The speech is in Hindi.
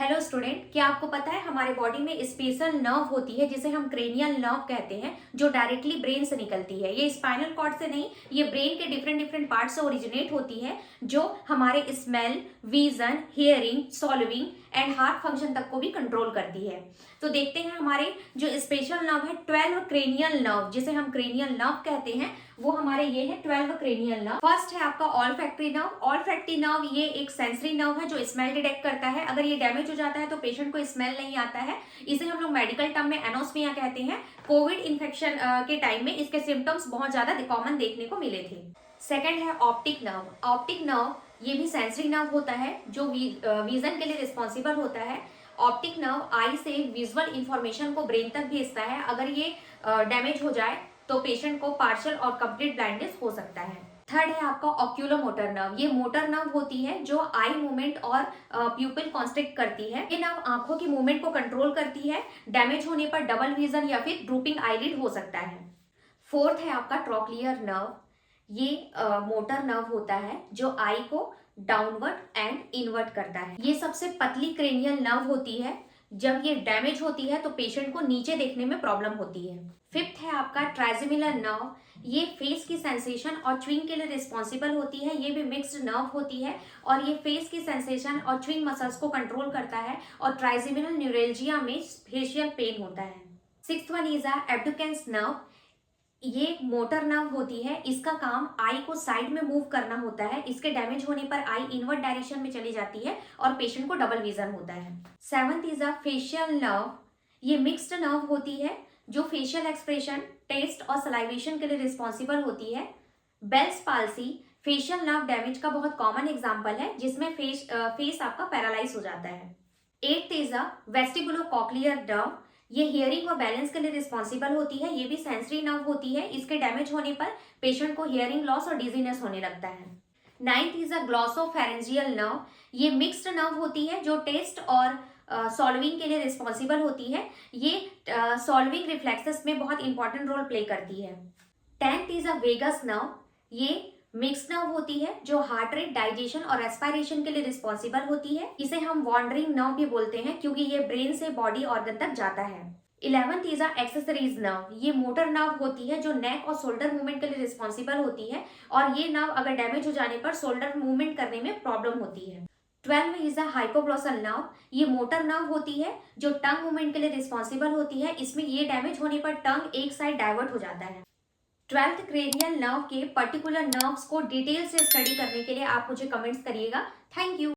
हेलो स्टूडेंट, क्या आपको पता है हमारे बॉडी में स्पेशल नर्व होती है जिसे हम क्रेनियल नर्व कहते हैं, जो डायरेक्टली ब्रेन से निकलती है। ये स्पाइनल कॉर्ड से नहीं, ये ब्रेन के डिफरेंट डिफरेंट पार्ट से ओरिजिनेट होती है, जो हमारे smell, vision, hearing, solving and heart function तक को भी कंट्रोल करती है। तो देखते हैं हमारे जो स्पेशल नर्व है 12 क्रेनियल नर्व, जिसे हम क्रेनियल नर्व कहते हैं, वो हमारे ये है 12 क्रेनियल नर्व। फर्स्ट है आपका ऑल्फैक्टरी नर्व। ऑल्फैक्टरी नर्व ये एक सेंसरी नर्व है जो स्मेल डिटेक्ट करता है। अगर ये डैमेज हो जाता है तो पेशेंट को स्मेल नहीं आता है। इसे हम लोग मेडिकल टर्म में एनोस्मिया कहते हैं। कोविड इन्फेक्शन के टाइम में इसके सिम्टम्स बहुत ज्यादा कॉमन देखने को मिले थे। सेकेंड है ऑप्टिक नर्व। ऑप्टिक नर्व ये भी सेंसरी नर्व होता है जो विजन के लिए रिस्पॉन्सिबल होता है। ऑप्टिक नर्व आई से विजुअल इंफॉर्मेशन को ब्रेन तक भेजता है। अगर ये डैमेज हो जाए तो पेशेंट को पार्शियल और कंप्लीट ब्लाइंडनेस हो सकता है। थर्ड है आपका ऑक्यूलोमोटर नर्व। ये मोटर नर्व होती है जो आई मूवमेंट और प्यूपिल कॉन्स्ट्रिक्ट करती है। ये नर्व आंखों की मूवमेंट को कंट्रोल करती है। डैमेज होने पर डबल विजन या फिर ड्रूपिंग आईलिड हो सकता है। फोर्थ है आपका ट्रोक्लियर नर्व। ये मोटर नर्व होता है जो आई को डाउनवर्ड एंड इनवर्ट करता है। ये सबसे पतली क्रेनियल नर्व होती है। जब ये डैमेज होती है तो पेशेंट को नीचे देखने में प्रॉब्लम होती है। फिफ्थ है आपका ट्राइजेमिनल नर्व। ये फेस की सेंसेशन और च्विंग के लिए रिस्पॉन्सिबल होती है। ये भी मिक्स्ड नर्व होती है और ये फेस की सेंसेशन और च्विंग मसल्स को कंट्रोल करता है और ट्राइजेमिनल न्यूरेल्जिया में फेशियल पेन होता है। Sixth one is abducens nerve. ये मोटर नर्व होती है। इसका काम आई को साइड में मूव करना होता है। इसके डैमेज होने पर आई इनवर्ट डायरेक्शन में चली जाती है और पेशेंट को डबल विजन होता है। Seventh is facial nerve. ये मिक्स्ड नर्व होती है जो फेशियल एक्सप्रेशन, टेस्ट और सलाइवेशन के लिए रिस्पॉन्सिबल होती है। Bell's palsy facial nerve damage का बहुत कॉमन एग्जाम्पल है, जिसमें फेस आपका पैरालाइज हो जाता है। Eighth is vestibulocochlear nerve. ये हियरिंग और बैलेंस के लिए रिस्पॉन्सिबल होती है। ये भी सेंसरी नर्व होती है। इसके डैमेज होने पर पेशेंट को हियरिंग लॉस और डिजीनेस होने लगता है। Ninth is glossopharyngeal nerve. ये मिक्स्ड नर्व होती है जो टेस्ट और सॉल्विंग के लिए रिस्पॉन्सिबल होती है। ये सॉल्विंग रिफ्लेक्सेस में बहुत इंपॉर्टेंट रोल प्ले करती है। Tenth is vagus nerve. ये मिक्स नर्व होती है जो हार्ट रेट, डाइजेशन और रेस्पिरेशन के लिए रिस्पॉन्सिबल होती है। इसे हम वॉन्डरिंग नर्व भी बोलते हैं क्योंकि ये ब्रेन से बॉडी ऑर्गन तक जाता है। 11th is accessories nerve. ये मोटर नर्व होती है जो नेक और शोल्डर मूवमेंट के लिए रिस्पॉन्सिबल होती है और ये नर्व अगर डैमेज हो जाने पर शोल्डर मूवमेंट करने में प्रॉब्लम होती है। 12 इज हाइपोग्लॉसल नर्व। ये मोटर नर्व होती है जो टंग मूवमेंट के लिए रिस्पॉन्सिबल होती है। इसमें ये डैमेज होने पर टंग एक साइड डाइवर्ट हो जाता है। 12th क्रेनियल नर्व के पर्टिकुलर नर्व्स को डिटेल से स्टडी करने के लिए आप मुझे कमेंट्स करिएगा। Thank you.